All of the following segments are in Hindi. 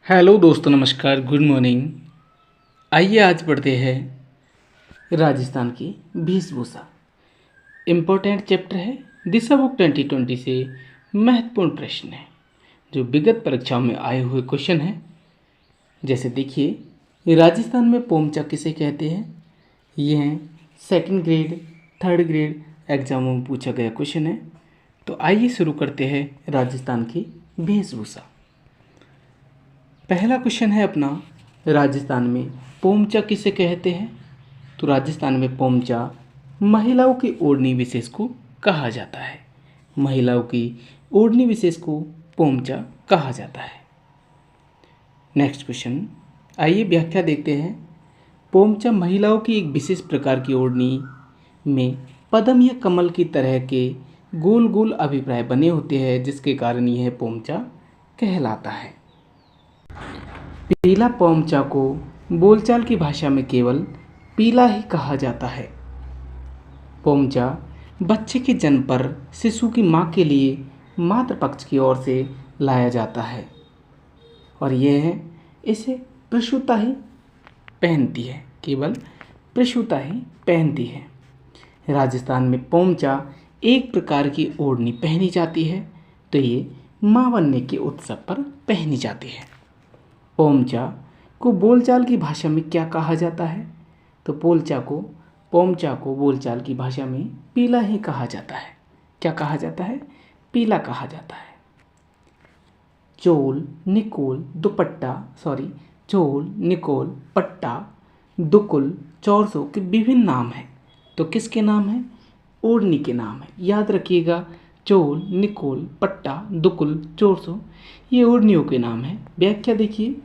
हेलो दोस्तों, नमस्कार, गुड मॉर्निंग। आइए आज पढ़ते हैं राजस्थान की वेशभूषा। इम्पोर्टेंट चैप्टर है। दिशा बुक 2020 से महत्वपूर्ण प्रश्न है जो विगत परीक्षाओं में आए हुए क्वेश्चन हैं। जैसे देखिए, राजस्थान में पोमचा किसे कहते हैं। ये हैं सेकंड ग्रेड, थर्ड ग्रेड एग्जामों में पूछा गया क्वेश्चन है। तो आइए शुरू करते हैं राजस्थान की वेशभूषा। पहला क्वेश्चन है अपना, राजस्थान में पोमचा किसे कहते हैं। तो राजस्थान में पोमचा महिलाओं की ओढ़नी विशेष को कहा जाता है। महिलाओं की ओढ़नी विशेष को पोमचा कहा जाता है। नेक्स्ट क्वेश्चन, आइए व्याख्या देखते हैं। पोमचा महिलाओं की एक विशेष प्रकार की ओढ़नी में पद्म या कमल की तरह के गोल गोल अभिप्राय बने होते हैं, जिसके कारण यह पोमचा कहलाता है। पीला पोमचा को बोलचाल की भाषा में केवल पीला ही कहा जाता है। पोमचा बच्चे के जन्म पर शिशु की मां के लिए मातृपक्ष की ओर से लाया जाता है और यह इसे प्रसूता ही पहनती है, केवल प्रसूता ही पहनती है। राजस्थान में पोमचा एक प्रकार की ओढ़नी पहनी जाती है, तो ये मां बनने के उत्सव पर पहनी जाती है। पोमचा को बोलचाल की भाषा में क्या कहा जाता है। तो पोमचा को बोलचाल की भाषा में पीला ही कहा जाता है। क्या कहा जाता है? पीला कहा जाता है। चोल, निकोल, पट्टा, दुकुल, चौरसो के विभिन्न नाम हैं। तो किसके नाम हैं? ओढ़नी के नाम है। याद रखिएगा, चोल, निकोल, पट्टा, दुकुल, चौरसो ये ओढ़नियों के नाम हैं। व्याख्या देखिए,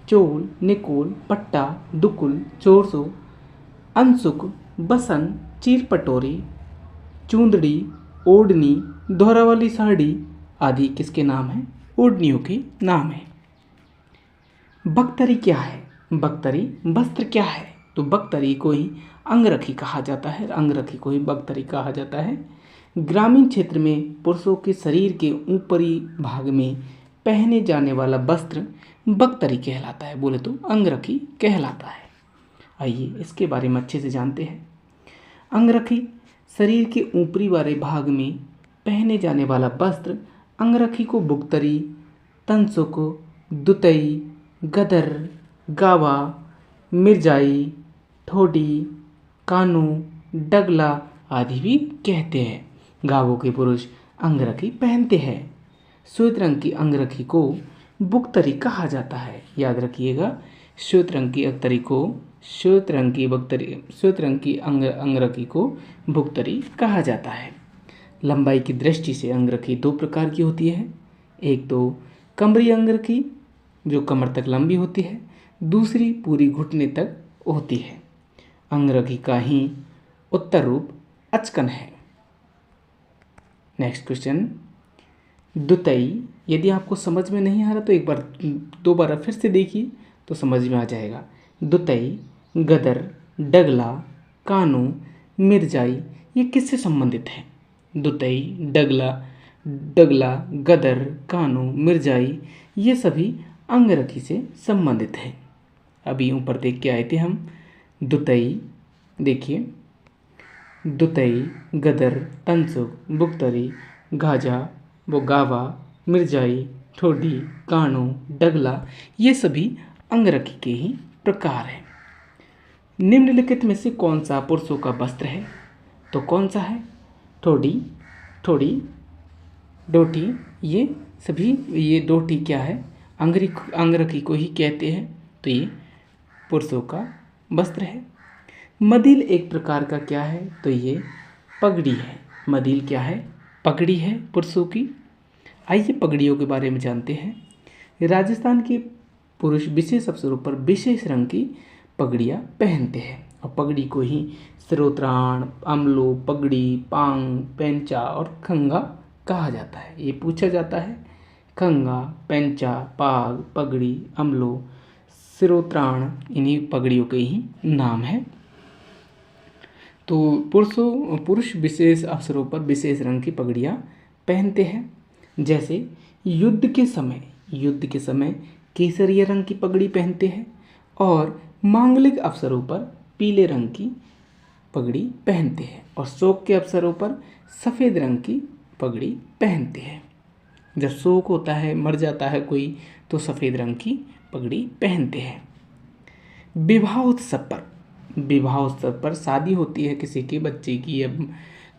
चोल, निकोल, पट्टा, दुकुल, चौरसो, अनसुक, बसन, चीर पटोरी, चूंदड़ी, ओढ़नी, दोहरा वाली साड़ी आदि किसके नाम हैं? ओढ़नियों के नाम हैं। बख्तरी क्या है? बख्तरी वस्त्र क्या है? तो बख्तरी को ही अंगरखी कहा जाता है। अंगरखी को ही बख्तरी कहा जाता है। ग्रामीण क्षेत्र में पुरुषों के शरीर के ऊपरी भाग में पहने जाने वाला वस्त्र बख्तरी कहलाता है। बोले तो अंगरखी कहलाता है। आइए इसके बारे में अच्छे से जानते हैं। अंगरखी शरीर के ऊपरी वाले भाग में पहने जाने वाला वस्त्र अंगरखी को बुख्तरी, तनसुक, दुतई, गदर, गावा, मिर्जाई, ठोडी, कानू, डगला आदि भी कहते हैं। गावों के पुरुष अंगरखी पहनते हैं। श्वेत रंग की अंगरखी को बुख्तरी कहा जाता है। याद रखिएगा, श्वेत रंग की अंगरखी को बुख्तरी कहा जाता है। लंबाई की दृष्टि से अंगरखी दो प्रकार की होती है। एक तो कमरी अंगरखी जो कमर तक लंबी होती है, दूसरी पूरी घुटने तक होती है। अंगरखी का ही उत्तर रूप अचकन है। नेक्स्ट क्वेश्चन, दुतई। यदि आपको समझ में नहीं आ रहा तो एक बार दोबारा फिर से देखिए तो समझ में आ जाएगा। दुतई, गदर, डगला, कानू, मिर्जाई ये किससे संबंधित है? दुतई, डगला, गदर, कानू, मिर्जाई ये सभी अंगरखी से संबंधित है। अभी ऊपर देख के आए थे हम। दुतई देखिए, दुतई, गदर, तनसुक, बुख्तरी, गावा, मिर्जाई, ठोडी, कानू, डगला ये सभी अंगरखी के ही प्रकार हैं। निम्नलिखित में से कौन सा पुरुषों का वस्त्र है? तो कौन सा है? ठोडी, डोटी ये डोटी क्या है? अंगरखी को ही कहते हैं, तो ये पुरुषों का वस्त्र है। मदिल एक प्रकार का क्या है? तो ये पगड़ी है। मदिल क्या है? पगड़ी है पुरुषों की। आइए पगड़ियों के बारे में जानते हैं। राजस्थान के पुरुष विशेष अवसरों पर विशेष रंग की पगड़ियाँ पहनते हैं और पगड़ी को ही सिरोत्राण, अमलो, पगड़ी, पांग, पेंचा और खंगा कहा जाता है। ये पूछा जाता है। खंगा, पेंचा, पाग, पगड़ी, अमलो, सिरोत्राण इन्हीं पगड़ियों के ही नाम है। तो पुरुष विशेष अवसरों पर विशेष रंग की पगड़ियाँ पहनते हैं। जैसे युद्ध के समय केसरिया रंग की पगड़ी पहनते हैं और मांगलिक अवसरों पर पीले रंग की पगड़ी पहनते हैं और शोक के अवसरों पर सफ़ेद रंग की पगड़ी पहनते हैं। जब शोक होता है, मर जाता है कोई, तो सफ़ेद रंग की पगड़ी पहनते हैं। विवाह उत्सव पर शादी होती है किसी के बच्चे की या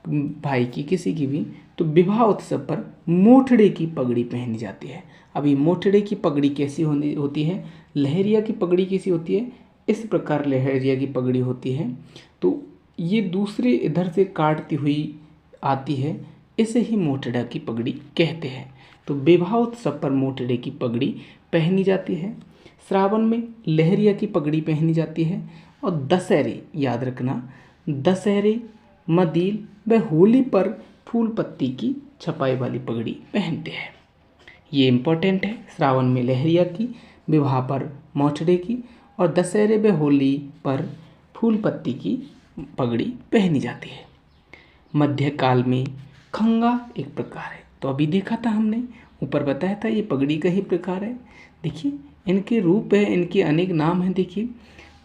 भाई की, किसी की भी, तो विवाह उत्सव पर मोठड़े की पगड़ी पहनी जाती है। अभी मोठड़े की पगड़ी कैसी होती है, लहरिया की पगड़ी कैसी होती है, इस प्रकार लहरिया की पगड़ी होती है। तो ये दूसरे इधर से काटती हुई आती है, इसे ही मोठड़ा की पगड़ी कहते हैं। तो विवाह उत्सव पर मोठड़े की पगड़ी पहनी जाती है। श्रावण में लहरिया की पगड़ी पहनी जाती है और दशहरे, याद रखना, दशहरे, मदील व होली पर फूल पत्ती की छपाई वाली पगड़ी पहनते हैं। ये इम्पोर्टेंट है। श्रावण में लहरिया की, विवाह पर मोठड़े की और दशहरे व होली पर फूल पत्ती की पगड़ी पहनी जाती है। मध्यकाल में खंगा एक प्रकार है। तो अभी देखा था हमने, ऊपर बताया था ये पगड़ी का ही प्रकार है। देखिए इनके रूप है, इनके अनेक नाम हैं। देखिए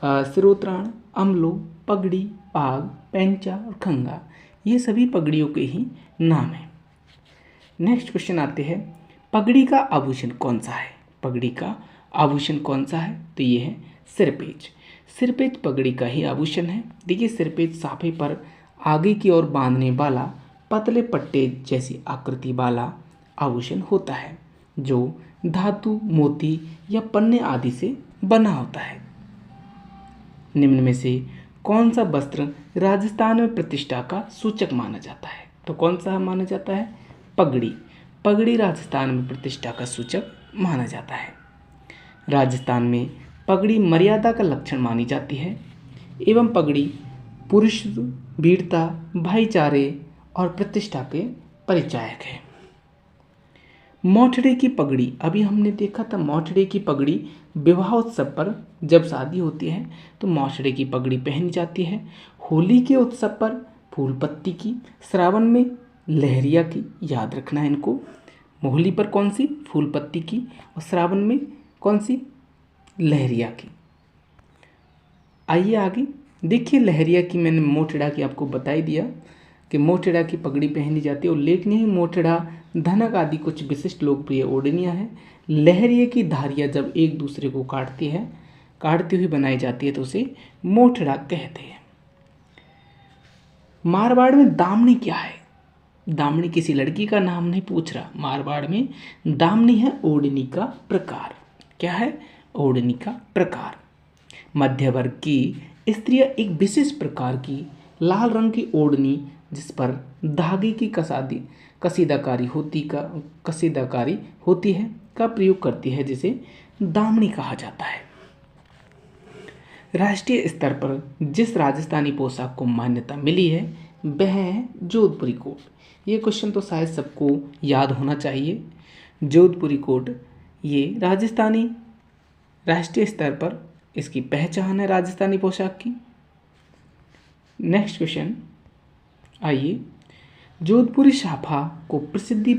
सिरोत्राण, अमलो, पगड़ी, पाग, पैंचा और खंगा, ये सभी पगड़ियों के ही नाम हैं। नेक्स्ट क्वेश्चन आते हैं, पगड़ी का आभूषण कौन सा है? पगड़ी का आभूषण कौन सा है? तो ये है सिरपेज। सिरपेज पगड़ी का ही आभूषण है। देखिए सिरपेज साफे पर आगे की ओर बांधने वाला पतले पट्टे जैसी आकृति वाला आभूषण होता है जो धातु, मोती या पन्ने आदि से बना होता है। निम्न में से कौन सा वस्त्र राजस्थान में प्रतिष्ठा का सूचक माना जाता है? तो कौन सा माना जाता है? पगड़ी। पगड़ी राजस्थान में प्रतिष्ठा का सूचक माना जाता है। राजस्थान में पगड़ी मर्यादा का लक्षण मानी जाती है एवं पगड़ी पुरुष वीरता, भाईचारे और प्रतिष्ठा के परिचायक है। मोठड़े की पगड़ी, अभी हमने देखा था मोठड़े की पगड़ी विवाह उत्सव पर जब शादी होती है तो मोठड़े की पगड़ी पहनी जाती है। होली के उत्सव पर फूल पत्ती की, श्रावण में लहरिया की, याद रखना है इनको। होली पर कौन सी? फूल पत्ती की, और श्रावण में कौन सी? लहरिया की। आइए आगे देखिए, लहरिया की मैंने मोठड़ा की आपको बता ही दिया कि मोठड़ा की पगड़ी पहनी जाती है। उल्लेखनीय है मोठड़ा, धनक आदि कुछ विशिष्ट लोकप्रिय ओढ़नियाँ हैं। लहरिया की धारियाँ जब एक दूसरे को काटती हुई बनाई जाती है तो उसे मोठड़ा कहते हैं। मारवाड़ में दामनी क्या है? दामनी किसी लड़की का नाम नहीं पूछ रहा। मारवाड़ में दामनी है ओढ़नी का प्रकार। क्या है? ओढ़नी का प्रकार। मध्य वर्ग की स्त्रियां एक विशेष प्रकार की लाल रंग की ओढ़नी जिस पर धागे की कसीदाकारी होती है का प्रयोग करती है, जिसे दामनी कहा जाता है। राष्ट्रीय स्तर पर जिस राजस्थानी पोशाक को मान्यता मिली है वह है जोधपुरी कोट। ये क्वेश्चन तो शायद सबको याद होना चाहिए। जोधपुरी कोट ये राजस्थानी राष्ट्रीय स्तर पर इसकी पहचान है राजस्थानी पोशाक की। नेक्स्ट क्वेश्चन आइए, जोधपुरी साफा को प्रसिद्धि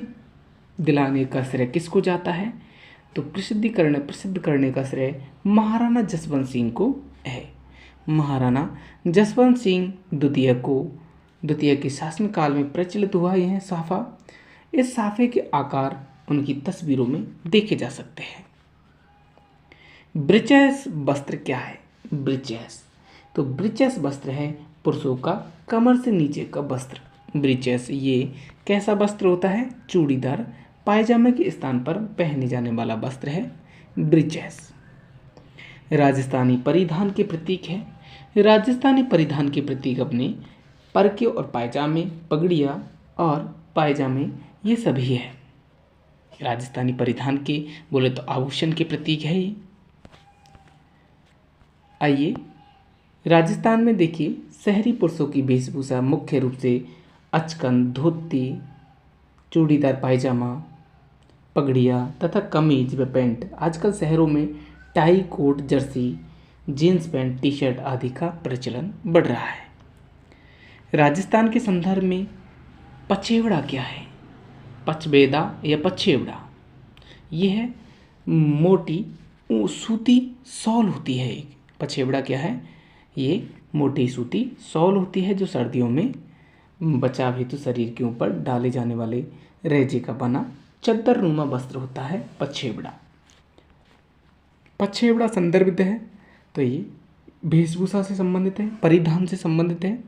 दिलाने का श्रेय किसको जाता है? तो प्रसिद्ध करने का श्रेय महाराणा जसवंत सिंह को है। महाराणा जसवंत सिंह द्वितीय के शासनकाल में प्रचलित हुआ यह साफा। इस साफे के आकार उनकी तस्वीरों में देखे जा सकते हैं। ब्रीचेस वस्त्र क्या है? ब्रीचेस, तो ब्रीचेस वस्त्र है पुरुषों का कमर से नीचे का वस्त्र। ब्रीचेस ये कैसा वस्त्र होता है? चूड़ीदार पायजामे के स्थान पर पहने जाने वाला वस्त्र है ब्रीचेस। राजस्थानी परिधान के प्रतीक है। राजस्थानी परिधान के प्रतीक अपने परके और पायजामे, पगड़ियाँ और पायजामे ये सभी है। राजस्थानी परिधान के बोले तो आभूषण के प्रतीक है ये। आइए राजस्थान में देखिए, शहरी पुरुषों की वेशभूषा मुख्य रूप से अचकन, धोती, चूड़ीदार पायजामा, पगड़ियाँ तथा कमीज व पैंट। आजकल शहरों में tie, coat, jersey, jeans pant, T shirt आदि का प्रचलन बढ़ रहा है। राजस्थान के संदर्भ में पछेवड़ा क्या है? पचबेदा या पछेवड़ा, यह है मोटी सूती शॉल होती है। एक पछेबड़ा क्या है, ये मोटी सूती शॉल होती है जो सर्दियों में बचाव हेतु शरीर के ऊपर डाले जाने वाले रेजे का बना चद्दर नुमा वस्त्र होता है पछेबड़ा। पछेबड़ा संदर्भित है तो ये वेशभूषा से संबंधित है, परिधान से संबंधित है।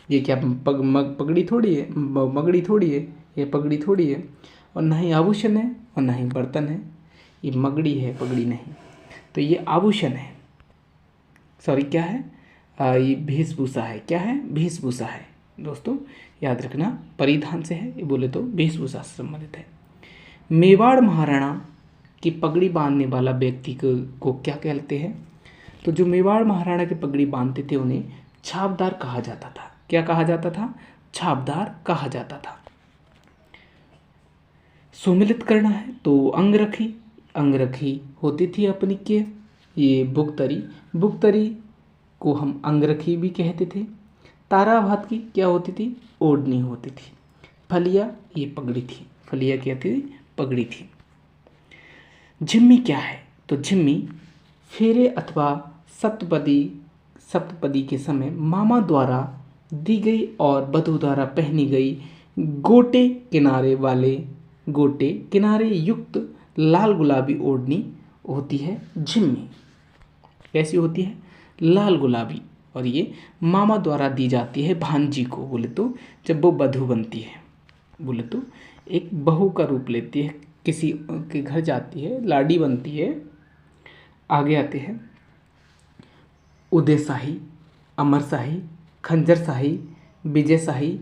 ये क्या पगड़ी थोड़ी है, मगड़ी थोड़ी है, ये पगड़ी थोड़ी है, और ना ही आभूषण है और ना ही बर्तन है। ये मगड़ी है, पगड़ी नहीं। तो ये आभूषण है, सॉरी क्या है, ये वेशभूषा है। क्या है, वेशभूषा है दोस्तों, याद रखना, परिधान से है, ये बोले तो वेशभूषा से संबंधित है। मेवाड़ महाराणा की पगड़ी बांधने वाला व्यक्ति को क्या कहते हैं, तो जो मेवाड़ महाराणा की पगड़ी बांधते थे उन्हें छापदार कहा जाता था। क्या कहा जाता था, छापदार कहा जाता था। सुमिलित करना है तो अंगरखी, अंगरखी होती थी अपनी के, ये बुकतरी, बुकतरी को हम अंगरखी भी कहते थे। तारा भात की क्या होती थी, ओढ़नी होती थी। फलिया, ये पगड़ी थी, फलिया क्या थी, पगड़ी थी। झिम्मी क्या है, तो झिम्मी फेरे अथवा सप्तपदी के समय मामा द्वारा दी गई और वधू द्वारा पहनी गई गोटे किनारे युक्त लाल गुलाबी ओढ़नी होती है झिम्मी। कैसी होती है, लाल गुलाबी, और ये मामा द्वारा दी जाती है भांजी को, बोले तो जब वो वधू बनती है, बोले तो एक बहू का रूप लेती है, किसी के घर जाती है, लाडी बनती है। आगे आते हैं उदय शाही, अमर शाही, खंजर शाही, विजय शाही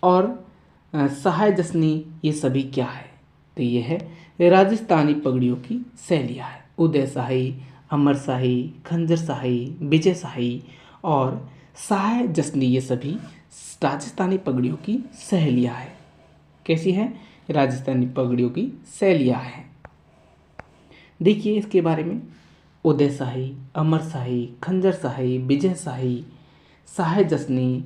और सहाय जसनी, ये सभी क्या है, तो ये है राजस्थानी पगड़ियों की शैलियाँ है। उदय शाही, अमर शाही, खंजर शाही, विजय शाही और सहाय जसनी, ये सभी राजस्थानी पगड़ियों की शैलियाँ है। कैसी है, राजस्थानी पगड़ियों की शैलियाँ हैं। देखिए इसके बारे में, उदय शाही, अमर शाही, खंजर शाही, विजय शाही, सहाय जसनी,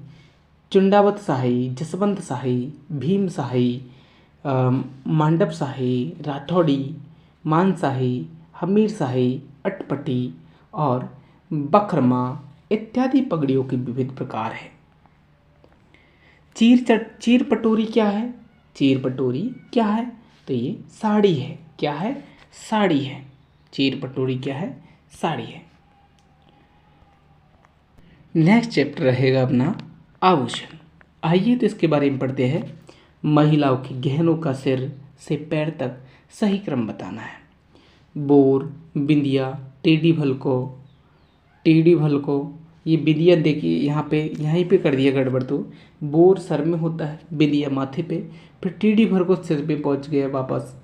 चुंडावत शाही, जसवंत शाही, भीम शाही, मांडव शाही, राठौड़ी, मान शाही, हमीर शाही, अटपटी और बखरमा इत्यादि पगड़ियों के विविध प्रकार है। चीर पटोरी क्या है, चीर पटोरी क्या है, तो ये साड़ी है। क्या है, साड़ी है। चीर पटोरी क्या है, साड़ी है। नेक्स्ट चैप्टर रहेगा अपना आभूषण। आइए तो इसके बारे में पढ़ते हैं। महिलाओं के गहनों का सिर से पैर तक सही क्रम बताना है। बोर, बिंदिया, टेढ़ी भलको, ये बिंदिया देखिए यहाँ पे, यहीं पे कर दिया गड़बड़। तो बोर सर में होता है, बिंदिया माथे पे, फिर टेढ़ी भलको सिर पे पहुँच गया वापस,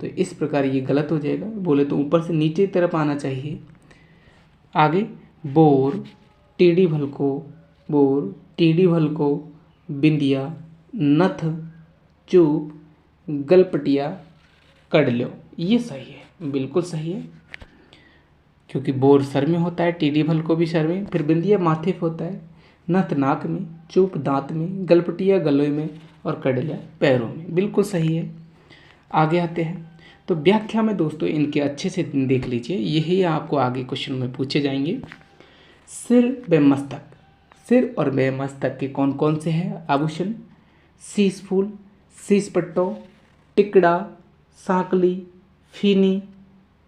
तो इस प्रकार ये गलत हो जाएगा। बोले तो ऊपर से नीचे की तरफ आना चाहिए। आगे बोर, टेढ़ी भलको, बिंदिया, नथ, चूप, गलपटिया, कड़लो, ये सही है, बिल्कुल सही है, क्योंकि बोर सर में होता है, टेढ़ी भलको भी सर में, फिर बिंदिया माथे पे होता है, नथ नाक में, चूप दांत में, गलपटिया गले में और कड़ला पैरों में, बिल्कुल सही है। आगे आते हैं तो व्याख्या में दोस्तों इनके अच्छे से देख लीजिए, यही आपको आगे क्वेश्चन में पूछे जाएंगे। सिर व मस्तक, सिर और व मस्तक के कौन कौन से हैं आभूषण, शीश फूल, शीश पट्टो, टिकड़ा, सांकली, फीनी,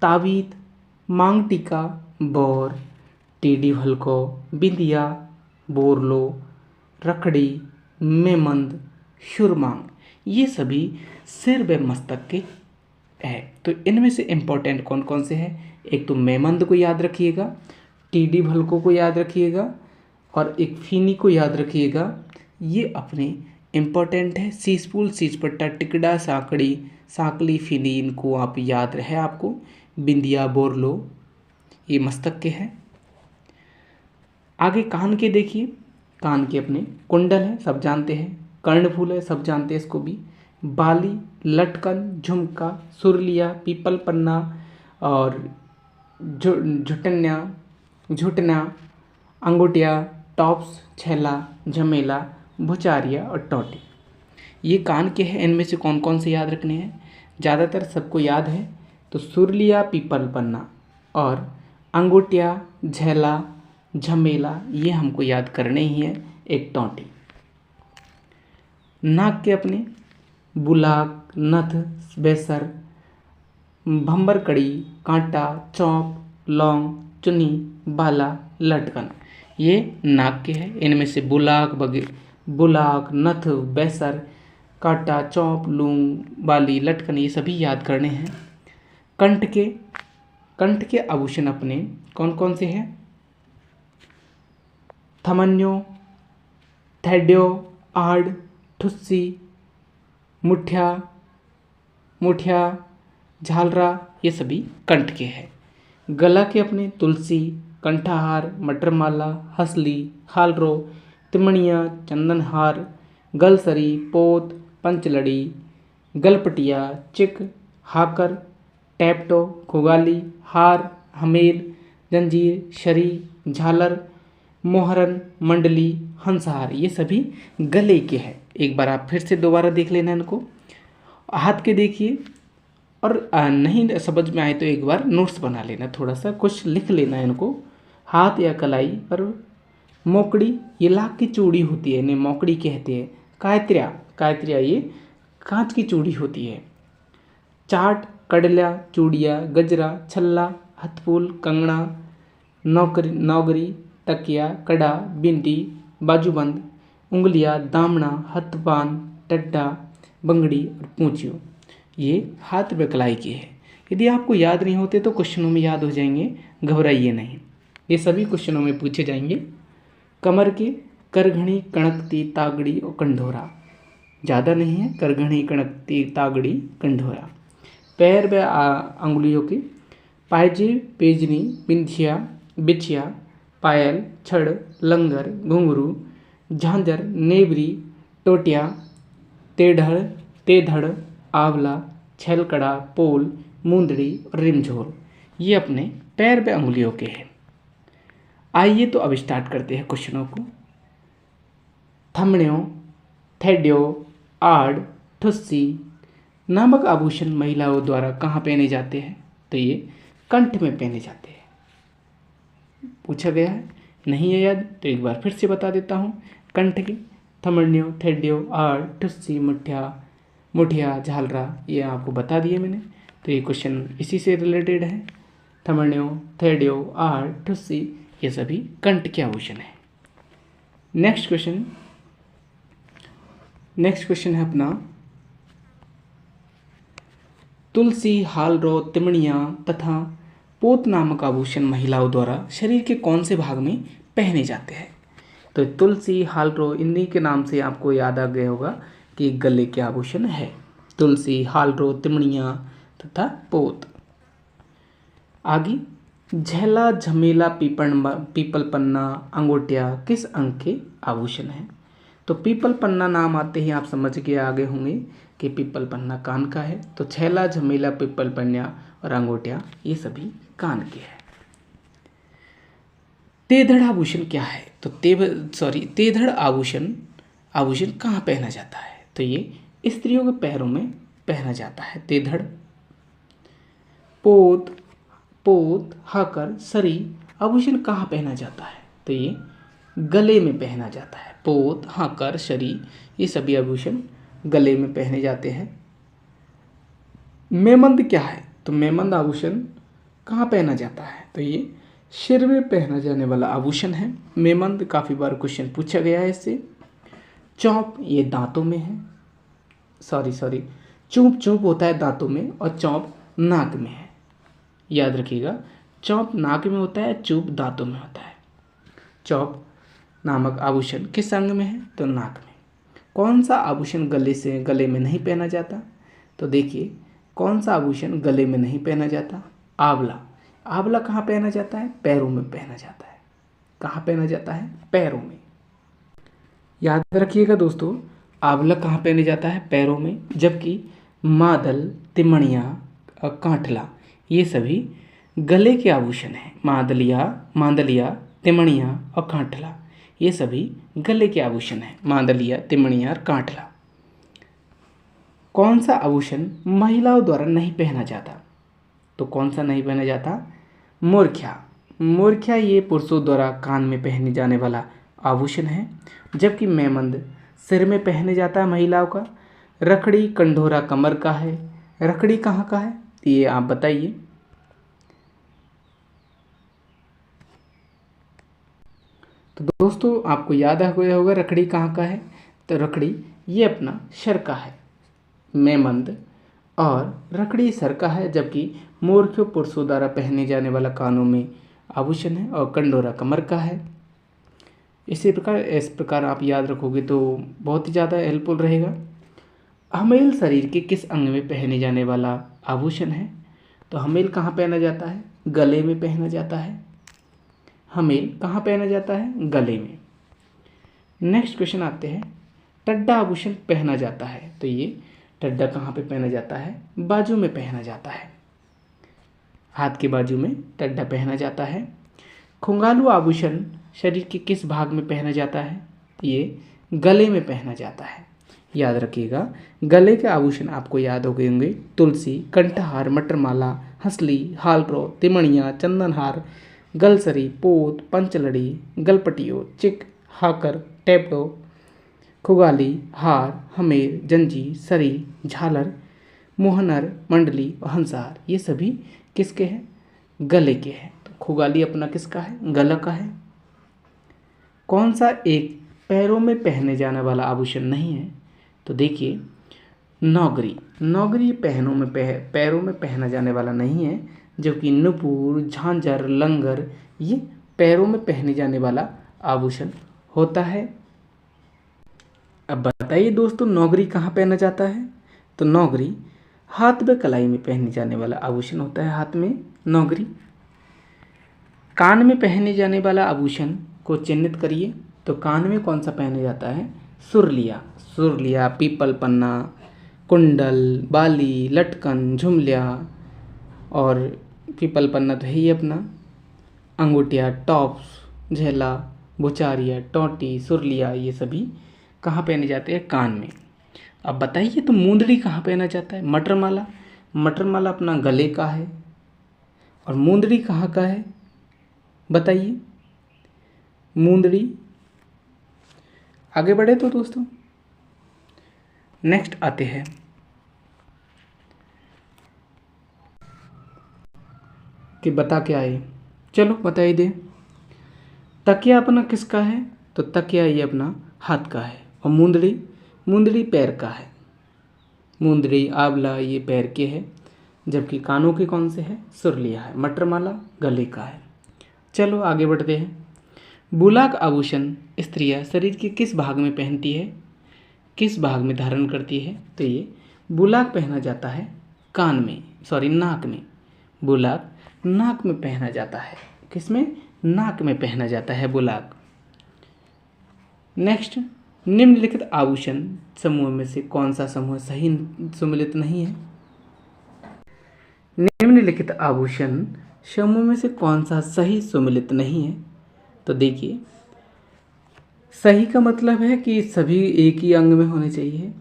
ताबीत, मांग टीका, बोर, टेढ़ी भलको, बिंदिया, बोरलो, रखड़ी, मेमंद, शुरमांग, ये सभी सिर व मस्तक के है। तो इनमें से इम्पोर्टेंट कौन कौन से हैं, एक तो मेमंद को याद रखिएगा, टीडी भलकों को याद रखिएगा और एक फीनी को याद रखिएगा, ये अपने इम्पोर्टेंट है। शीशफूल, शीशपट्टा, टिकड़ा, सांकली, फीनी, इनको आप याद रहे आपको। बिंदिया, बोरलो, ये मस्तक के हैं। आगे कान के देखिए, कान के अपने कुंडल है, सब जानते हैं। कर्णफूल है, सब जानते हैं इसको भी। बाली, लटकन, झुमका, सुरलिया, पीपल पन्ना और झुटना, अंगूठिया, टॉप्स, छेला, झमेला, भुचारिया और टोटी, ये कान के हैं। इनमें से कौन कौन से याद रखने हैं, ज़्यादातर सबको याद है। तो सुरलिया, पीपल पन्ना, और अंगूठिया, झैला, झमेला ये हमको याद करने ही है। एक टोंटी। नाक के अपने बुलाक, नथ, बेसर, भंबरकड़ी, कांटा, चौंप, लौंग, चुन्नी, बाला, लटकन ये नाक के हैं। इनमें से बुलाक, नथ, बेसर, कांटा, चौंप, लूंग, बाली, लटकन ये सभी याद करने हैं। कंठ के आभूषण अपने कौन कौन से हैं? थमन्यो, थैड्यो, आड़, ठुस्सी, मुठिया, झालरा ये सभी कंठ के हैं। गला के अपने तुलसी, कंठाहार, मटरमाला, हसली, हालरो, तिमणिया, चंदनहार, गलसरी, पोत, पंचलड़ी, गलपटिया, चिक, हाकर, टैप्टो, खुगाली, हार, हमेल, जंजीर, शरी, झालर, मोहरन, मंडली, हंसहार ये सभी गले के हैं। एक बार आप फिर से दोबारा देख लेना इनको। हाथ के देखिए और नहीं समझ में आए तो एक बार नोट्स बना लेना, थोड़ा सा कुछ लिख लेना इनको। हाथ या कलाई पर मोकड़ी ये लाख की चूड़ी होती है, इन्हें मोकड़ी कहते हैं। कायत्रिया ये कांच की चूड़ी होती है। चाट, कड़ला, चूड़िया, गजरा, छल्ला, हथफूल, कंगना, नौगरी, तकिया, कड़ा, बिंदी, बाजूबंद, उंगलियां, दामना, हथपान, टड्डा, बंगड़ी और पूंछियों ये हाथ में कलाई की है। यदि आपको याद नहीं होते तो क्वेश्चनों में याद हो जाएंगे, घबराइए नहीं, ये सभी क्वेश्चनों में पूछे जाएंगे। कमर के करघड़ी, कणकती, तागड़ी और कंढोरा ज़्यादा नहीं है, करघड़ी, कणकती, तागड़ी, कंढोरा। पैर व अंगुलियों के पायजे, पेजनी, बिंधिया, बिछिया, पायल, छड़, लंगर, घुंघरू, झांझर, नेवरी, टोटिया, तेधड़, आंवला, छलकड़ा, पोल, मुंदड़ी और रिमझोल ये अपने पैर व अंगुलियों के हैं। आइए तो अब स्टार्ट करते हैं क्वेश्चनों को। थमण्यो, थैड्यो, आड़, ठुस्सी नामक आभूषण महिलाओं द्वारा कहाँ पहने जाते हैं? तो ये कंठ में पहने जाते हैं। पूछा गया है, नहीं है याद तो एक बार फिर से बता देता हूँ। कंठ के थमण्यो, थैड्यो, आड़, ठुस्सी, मुठिया, झालरा ये आपको बता दिए मैंने, तो ये क्वेश्चन इसी से रिलेटेड है। थमण्यो, थैड्यो, आड़, ठुस्सी ये सभी कंठ के आभूषण है। नेक्स्ट क्वेश्चन है अपना तुलसी, हालरो, तिमणिया तथा पोत नामक आभूषण महिलाओं द्वारा शरीर के कौन से भाग में पहने जाते हैं? तो तुलसी, हालरो इन्हीं के नाम से आपको याद आ गया होगा कि गले के आभूषण है। तुलसी, हालरो, तिमणिया तथा पोत। आगे झैला, झमेला, पीपल पन्ना, अंगूठिया किस अंग के आभूषण हैं? तो पीपल पन्ना नाम आते ही आप समझ के आगे होंगे कि पीपल पन्ना कान का है। तो छैला, झमेला, पीपल पन्ना और अंगूठिया ये सभी कान के हैं। तेधड़ आभूषण क्या है? तो तेधड़ आभूषण कहाँ पहना जाता है? तो ये स्त्रियों के पैरों में पहना जाता है तेधड़। पोत, हाकर, सरी आभूषण कहाँ पहना जाता है? तो ये गले में पहना जाता है। पोत, हाकर, सरी ये सभी आभूषण गले में पहने जाते हैं। मेमंद क्या है? तो मेमंद आभूषण कहाँ पहना जाता है? तो ये सिर में पहना जाने वाला आभूषण है। मेमंद काफ़ी बार क्वेश्चन पूछा गया है इससे। चौंप ये दांतों में है, सॉरी चूप होता है दांतों में और चौंप नाक में है, याद रखिएगा। चौंप नाक में होता है, चूप दांतों में होता है। चौंप नामक आभूषण किस अंग में है? तो नाक में। कौन सा आभूषण गले में नहीं पहना जाता? तो देखिए कौन सा आभूषण गले में नहीं पहना जाता? आंवला कहाँ पहना जाता है? पैरों में पहना जाता है। कहाँ पहना जाता है? पैरों में। याद रखिएगा दोस्तों, आंवला कहाँ पहने जाता है? पैरों में। जबकि मादल, तिमणिया और कांठला ये सभी गले के आभूषण हैं। मांदलिया, तिमणिया और कांठला ये सभी गले के आभूषण हैं। मांदलिया, तिमणिया और कांठला। कौन सा आभूषण महिलाओं द्वारा नहीं पहना जाता? तो कौन सा नहीं पहना जाता? मूर्ख्या, मूर्ख्या ये पुरुषों द्वारा कान में पहने जाने वाला आभूषण है, जबकि मेमंद सिर में पहने जाता है महिलाओं का। रखड़ी कंढोरा कमर का है। रखड़ी कहाँ का है ये आप बताइए। तो दोस्तों आपको याद आ गया होगा रखड़ी कहाँ का है। तो रखड़ी ये अपना सर का है, मेमंद और रखड़ी सर का है, जबकि मूर्ख पुरुषों द्वारा पहने जाने वाला कानों में आभूषण है और कंडोरा कमर का है। इस प्रकार आप याद रखोगे तो बहुत ही ज़्यादा हेल्पफुल रहेगा। हमेल शरीर के किस अंग में पहने जाने वाला आभूषण है। तो हमेल कहाँ पहना जाता है, गले में पहना जाता है। हमेल कहाँ पहना जाता है, गले में। नेक्स्ट क्वेश्चन आते हैं, टड्डा आभूषण पहना जाता है। तो ये टड्डा कहाँ पे पहना जाता है, बाजू में पहना जाता है, हाथ के बाजू में टड्डा पहना जाता है। खुंगालू आभूषण शरीर के किस भाग में पहना जाता है, ये गले में पहना जाता है। याद रखिएगा गले के आभूषण आपको याद हो गए होंगे, तुलसी, कंठहार, मटरमाला, हंसली, हालरो, तिमणिया, चंदनहार, गलसरी, पोत, पंचलड़ी, गलपटियो, चिक, हाकर, टेपड़ो, खुगाली, हार, हमेर, जंजी, सरी, झालर, मोहनर, मंडली और हंसहार ये सभी किसके हैं, गले के हैं। तो खुगाली अपना किसका है, गला का है। कौन सा एक पैरों में पहने जाने वाला आभूषण नहीं है। तो देखिए नौगरी, नौगरी पैरों में पहना जाने वाला नहीं है, जबकि नुपुर, झांझर, लंगर ये पैरों में पहने जाने वाला आभूषण होता है। अब बताइए दोस्तों नौगरी कहाँ पहना जाता है। तो नौगरी हाथ में कलाई में पहने जाने वाला आभूषण होता है, हाथ में नौगरी। कान में पहने जाने वाला आभूषण को चिन्हित करिए। तो कान में कौन सा पहने जाता है, सुरलिया, सुरलिया, पीपल पन्ना, कुंडल, बाली, लटकन, झुमलिया और पीपल पन्ना तो है ही अपना, अंगूठिया, टॉप्स, झेला, बुचारिया, टोंटी, सुरलिया ये सभी कहाँ पहने जाते हैं, कान में। अब बताइए तो मुंदड़ी कहाँ पहना जाता है, मटरमाला, मटरमाला अपना गले का है और मुंदड़ी कहाँ का है बताइए, मुंदड़ी। आगे बढ़े तो दोस्तों नेक्स्ट आते हैं कि बता क्या है, चलो बता ही दे। तकिया अपना किसका है, तो तकिया ये अपना हाथ का है और मुंदड़ी, मुंदड़ी पैर का है। मुंदड़ी, आंवला ये पैर के है, जबकि कानों के कौन से है, सुरलिया है। मटरमाला गले का है। चलो आगे बढ़ते हैं। बुलाक आभूषण स्त्रियां शरीर के किस भाग में पहनती है, किस भाग में धारण करती है। तो ये बुलाक पहना जाता है कान में, सॉरी नाक में। बुलाक नाक में पहना जाता है, किसमें, नाक में पहना जाता है बुलाक। नेक्स्ट, निम्नलिखित आभूषण समूह में से कौन सा समूह सही सम्मिलित नहीं है। निम्नलिखित आभूषण समूह में से कौन सा सही सम्मिलित नहीं है। तो देखिए सही का मतलब है कि सभी एक ही अंग में होने चाहिए।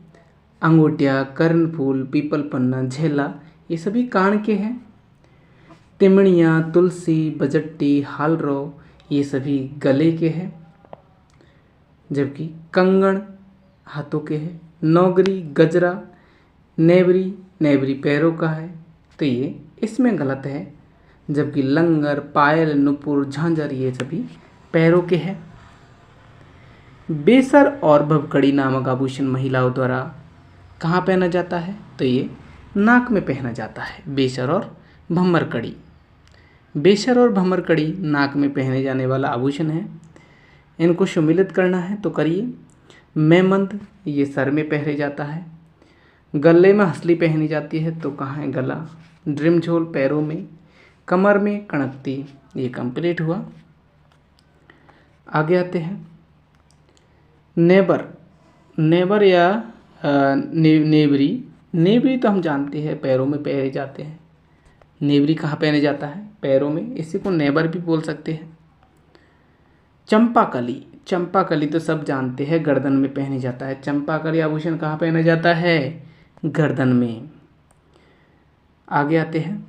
अंगूठिया, कर्णफूल, पीपल पन्ना, झेला ये सभी कान के हैं। तिमणिया, तुलसी, बजट्टी, हालरो ये सभी गले के हैं, जबकि कंगन हाथों के हैं। नौगरी, गजरा, नेवरी, नेवरी पैरों का है, तो ये इसमें गलत है। जबकि लंगर, पायल, नुपुर, झांझर ये सभी पैरों के हैं। बेसर और भवकड़ी नामक आभूषण महिलाओं द्वारा कहाँ पहना जाता है, तो ये नाक में पहना जाता है। बेसर और भम्मरकड़ी, बेसर और भम्मरकड़ी नाक में पहने जाने वाला आभूषण है। इनको सम्मिलित करना है तो करिए। मेमंद ये सर में पहने जाता है। गले में हंसली पहनी जाती है, तो कहाँ है गला। ड्रिमझोल पैरों में। कमर में कणकती, ये कंप्लीट हुआ। आगे आते हैं नेबर, नेबर या नेवरी, नेवरी तो हम जानते हैं पैरों में पहने जाते हैं। नेवरी कहाँ पहने जाता है, पैरों में, इसी को नेबर भी बोल सकते हैं। चंपाकली, चंपाकली तो सब जानते हैं गर्दन में पहने जाता है। चंपाकली आभूषण कहाँ पहना जाता है, गर्दन में। आगे आते हैं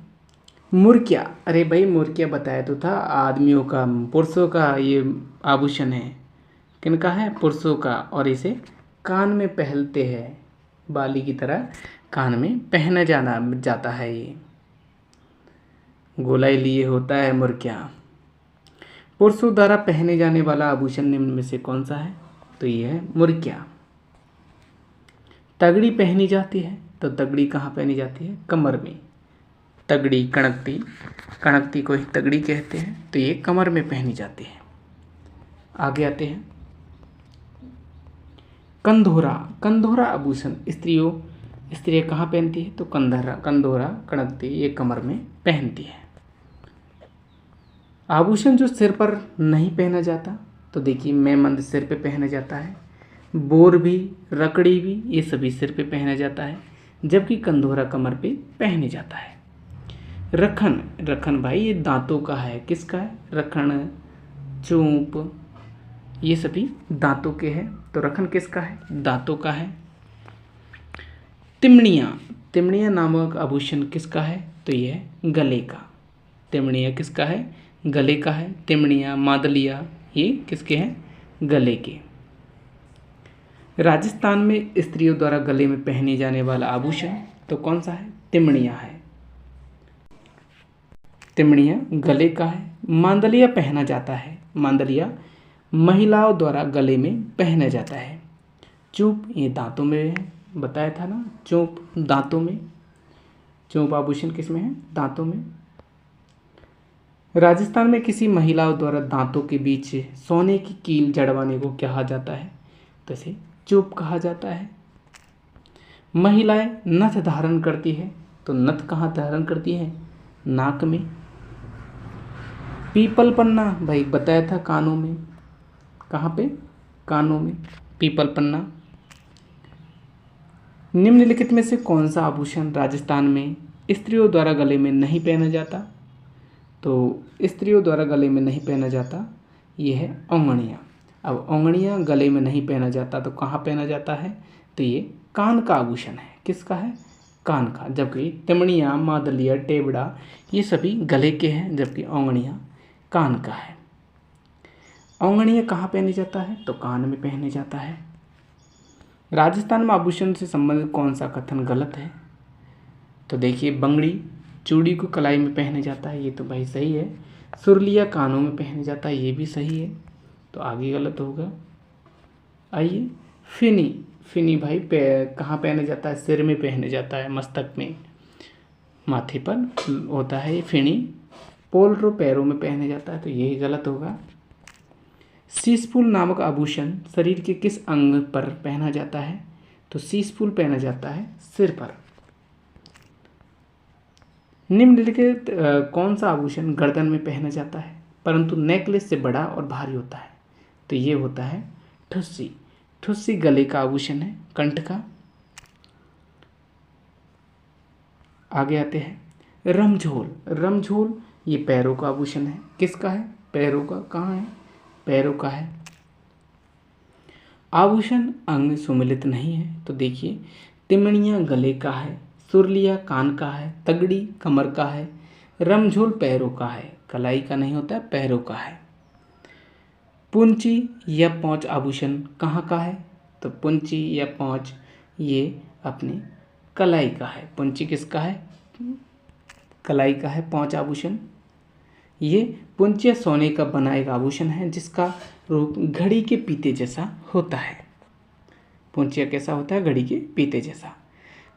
मुर्किया, अरे भाई मुर्किया बताया तो था, आदमियों का, पुरुषों का ये आभूषण है। किनका है? पुरुषों का। और इसे कान में पहनते हैं, बाली की तरह कान में पहना जाना जाता है। ये गोलाई लिए होता है मुर्किया। पुरुषों द्वारा पहने जाने वाला आभूषण निम्न में से कौन सा है? तो ये है मुर्किया। तगड़ी पहनी जाती है, तो तगड़ी कहाँ पहनी जाती है? कमर में। तगड़ी, कणकती, कणकती को ही तगड़ी कहते हैं, तो ये कमर में पहनी जाती है। आगे आते हैं, कंधोरा। कंधोरा आभूषण स्त्रियाँ कहाँ पहनती है? तो कंधोरा, कणकती ये कमर में पहनती है। आभूषण जो सिर पर नहीं पहना जाता, तो देखिए मेमंद सिर पे पहना जाता है, बोर भी, रकड़ी भी, ये सभी सिर पे पहना जाता है, जबकि कंधोरा कमर पे पहने जाता है। रखन, रखन भाई ये दांतों का है। किसका है? रखन, चूंप, ये सभी दांतों के हैं, तो रखन किसका है? दांतों का है। तिमणिया, तिमणिया नामक आभूषण किसका है? तो ये है गले का। तिमणिया किसका है? गले का है। तिमणिया, मादलिया ये किसके हैं? गले के। राजस्थान में स्त्रियों द्वारा गले में पहने जाने वाला आभूषण तो कौन सा है? तिमणिया है। तिमणिया गले का है। मांदलिया पहना जाता है। मांदलिया महिलाओं द्वारा गले में पहना जाता है। चूप ये दांतों में है, बताया था ना, चूप दांतों में। चूप आभूषण किस में है? दांतों में। राजस्थान में किसी महिलाओं द्वारा दांतों के बीच सोने की कील जड़वाने को क्या कहा जाता है? तो इसे चूप कहा जाता है। महिलाएं नथ धारण करती है, तो नथ कहाँ धारण करती है? नाक में। पीपल पन्ना भाई बताया था कानों में। कहाँ पे? कानों में पीपल पन्ना। निम्नलिखित में से कौन सा आभूषण राजस्थान में स्त्रियों द्वारा गले में नहीं पहना जाता? तो स्त्रियों द्वारा गले में नहीं पहना जाता, ये है औंगड़ियाँ। अब औंगड़ियाँ गले में नहीं पहना जाता तो कहाँ पहना जाता है? तो ये कान का आभूषण है। किसका है? कान का। जबकि तिमणियाँ, मादलिया, टेबड़ा ये सभी गले के हैं, जबकि औंगड़ियाँ कान का है। औंगड़ियाँ कहाँ पहने जाता है? तो कान में पहने जाता है। राजस्थान में आभूषण से संबंधित कौन सा कथन गलत है? तो देखिए बंगड़ी चूड़ी को कलाई में पहने जाता है, ये तो भाई सही है। सुरलिया कानों में पहने जाता है, ये भी सही है, तो आगे गलत होगा। आइए, फिनी, फिनी भाई कहाँ पहने जाता है? सिर में पहने जाता है, मस्तक में, माथे पर होता है ये फिनी। पोलरो पैरों में पहने जाता है, तो यही गलत होगा। शीशफूल नामक आभूषण शरीर के किस अंग पर पहना जाता है? तो शीशफूल पहना जाता है सिर पर। निम्नलिखित कौन सा आभूषण गर्दन में पहना जाता है परंतु नेकलेस से बड़ा और भारी होता है? तो ये होता है ठुस्सी। ठुस्सी गले का आभूषण है, कंठ का। आगे आते हैं, रमझोल। रमझोल ये पैरों का आभूषण है। किसका है? पैरों का। कहाँ है? पैरों का है। आभूषण अंग सुमिलित नहीं है, तो देखिए तिमणिया गले का है, सुरलिया कान का है, तगड़ी कमर का है, रमझोल पैरों का है, कलाई का नहीं होता है, पैरों का है। पुंची या पौंच आभूषण कहाँ का है? तो पुंची या पौंच ये अपने कलाई का है। पुंची किसका है? कलाई का है पौंच आभूषण। ये पुंचिया सोने का बना एक आभूषण है जिसका रूप घड़ी के पीते जैसा होता है। पुंचिया कैसा होता है? घड़ी के पीते जैसा।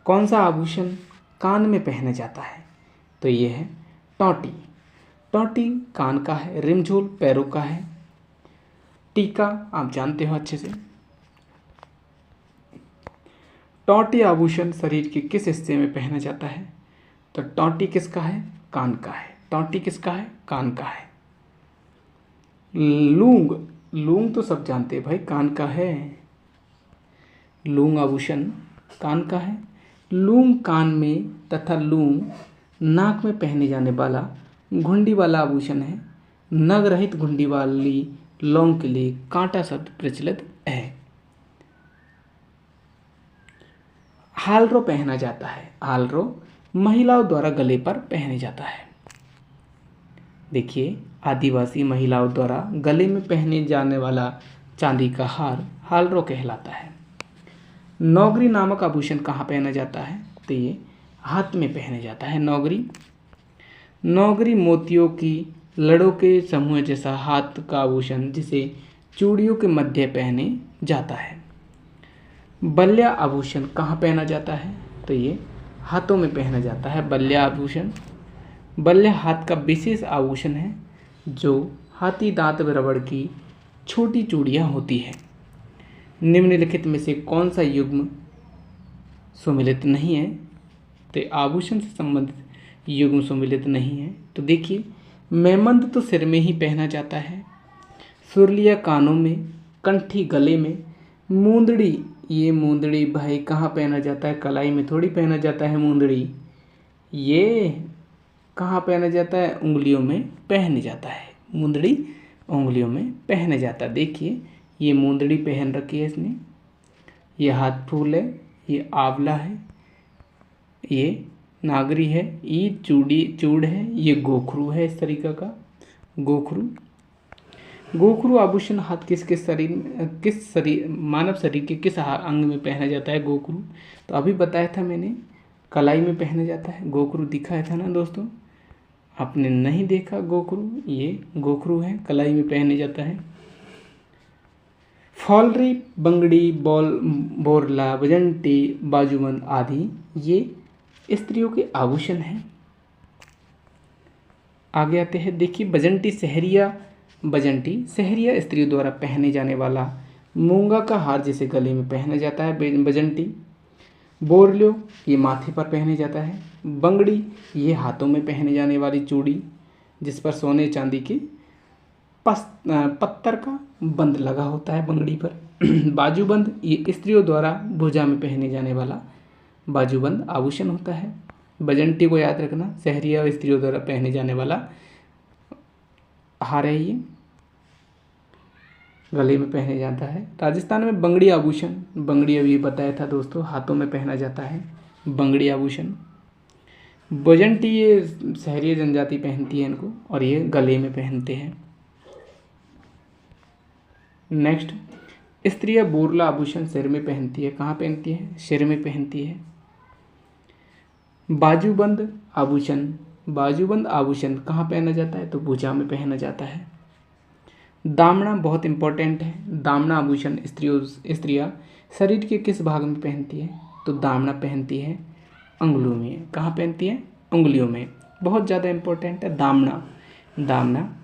कौन सा आभूषण कान में पहना जाता है? तो ये है टोंटी। टोंटी कान का है, रिमझोल पैरों का है, टीका आप जानते हो अच्छे से। टोंटी आभूषण शरीर के किस हिस्से में पहना जाता है? तो टोंटी किसका है? कान का है। टोंटी किसका है? कान का है। लूंग, लूंग तो सब जानते हैं भाई, कान का है। लूंग आभूषण कान का है। लूंग कान में तथा लूंग नाक में पहने जाने वाला घुंडी वाला आभूषण है। नग रहित घुंडी वाली लौंग के लिए कांटा शब्द प्रचलित है। हालरो पहना जाता है। हालरो महिलाओं द्वारा गले पर पहने जाता है। देखिए, आदिवासी महिलाओं द्वारा गले में पहने जाने वाला चांदी का हार हालरो कहलाता है। नौगरी नामक आभूषण कहाँ पहना जाता है? तो ये हाथ में पहने जाता है नौगरी। नौगरी मोतियों की लड़ों के समूह जैसा हाथ का आभूषण जिसे चूड़ियों के मध्य पहने जाता है। बल्ल्या आभूषण कहाँ पहना जाता है? तो ये हाथों में पहना जाता है बल्ल्या आभूषण। बल्ल्या हाथ का विशेष आभूषण है जो हाथी दांत रबड़ की छोटी चूड़ियाँ होती है। निम्नलिखित में से कौन सा युग्म सुमिलित नहीं है? तो आभूषण से संबंधित युग्म सुमिलित नहीं है। तो देखिए, मेमंद तो सिर में ही पहना जाता है, सुरलिया कानों में, कंठी गले में, मूंदड़ी, ये मूंदड़ी भाई कहाँ पहना जाता है? कलाई में थोड़ी पहना जाता है मूंदड़ी। ये कहाँ पहना जाता है? उंगलियों में पहने जाता है। मूंदड़ी उंगलियों में पहने जाता है। देखिए, ये मूंदड़ी पहन रखी है इसने, ये हाथ फूल है, ये आंवला है, ये नागरी है, ये चूड़ है, ये गोखरू है। इस तरीका का गोखरू आभूषण हाथ किस शरीर मानव शरीर के किस अंग में पहना जाता है? गोखरू तो अभी बताया था मैंने, कलाई में पहना जाता है। गोखरू दिखाया था ना दोस्तों, आपने नहीं देखा गोखरू? ये गोखरू है, कलाई में पहने जाता है। फॉलरी, बंगड़ी, बोरला, बजंटी, बाजूबंद आदि ये स्त्रियों के आभूषण हैं। आगे आते हैं। देखिए, बजंटी सहरिया स्त्रियों द्वारा पहने जाने वाला मूंगा का हार जिसे गले में पहना जाता है बजंटी। बोरलो, ये माथे पर पहने जाता है। बंगड़ी, ये हाथों में पहने जाने वाली चूड़ी जिस पर सोने चांदी के पत्थर का बंद लगा होता है बंगड़ी पर। बाजूबंद, ये स्त्रियों द्वारा भुजा में पहने जाने वाला बाजूबंद आभूषण होता है। बजंटी को याद रखना, सहरिया और स्त्रियों द्वारा पहने जाने वाला हार है, ये गले में पहने जाता है। राजस्थान में बंगड़ी आभूषण, बंगड़ी अभी बताया था दोस्तों, हाथों में पहना जाता है बंगड़ी आभूषण। बजंटी ये सहरिया जनजाति पहनती है इनको, और ये गले में पहनते हैं। नेक्स्ट, स्त्रियां बोरला आभूषण सिर में पहनती है। कहाँ पहनती है? सिर में पहनती है। बाजूबंद आभूषण कहाँ पहना जाता है? तो भुजा में पहना जाता है। दामना बहुत इंपॉर्टेंट है। दामना आभूषण स्त्रियां शरीर के किस भाग में पहनती है? तो दामना पहनती है अंगुलियों में। कहाँ पहनती है? उंगलियों में। बहुत ज़्यादा इंपॉर्टेंट है दामना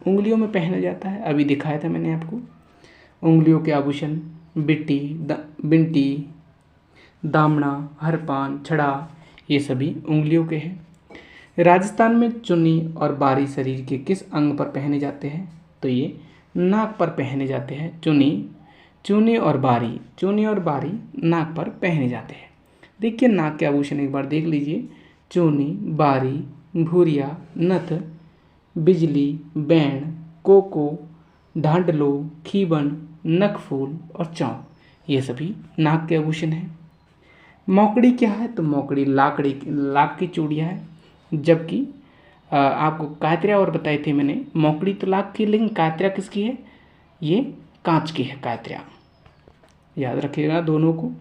उंगलियों में पहना जाता है। अभी दिखाया था मैंने आपको। उंगलियों के आभूषण बिंटी, दामना, हरपान, छड़ा, ये सभी उंगलियों के हैं। राजस्थान में चुन्नी और बारी शरीर के किस अंग पर पहने जाते हैं? तो ये नाक पर पहने जाते हैं। चुन्नी और बारी नाक पर पहने जाते हैं। देखिए, नाक के आभूषण एक बार देख लीजिए। चुन्नी, बारी, भूरिया, नथ, बिजली, बैंड, कोको, ढांडलो, खीबन, नखफूल और चौक, ये सभी नाक के आभूषण हैं। मौकड़ी क्या है? तो मौकड़ी लाख की चूड़ियाँ है। जबकि आपको कायत्र्या और बताई थी मैंने, मौकड़ी तो लाख की, लेकिन कायत्र्या किसकी है? ये कांच की है कायत्र्या, याद रखिएगा दोनों को।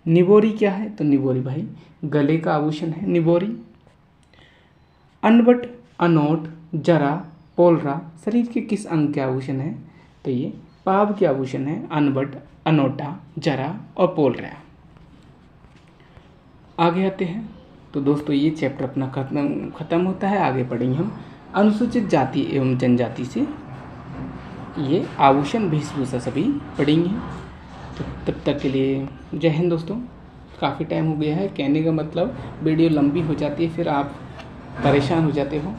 निबोरी क्या है? तो निबोरी भाई गले का आभूषण है निबोरी। अनबट, अनोट, जरा, पोलरा शरीर के किस अंग के आभूषण है? तो ये पाव के आभूषण है। अनबट, अनोटा, जरा और पोलरा। आगे आते हैं। तो दोस्तों, ये चैप्टर अपना ख़त्म होता है। आगे पढ़ेंगे हम अनुसूचित जाति एवं जनजाति से ये आभूषण वेशभूषा सभी पढ़ेंगे। तो तब तक के लिए जय हिंद दोस्तों। काफ़ी टाइम हो गया है, कहने का मतलब वीडियो लंबी हो जाती है, फिर आप परेशान हो जाते हो।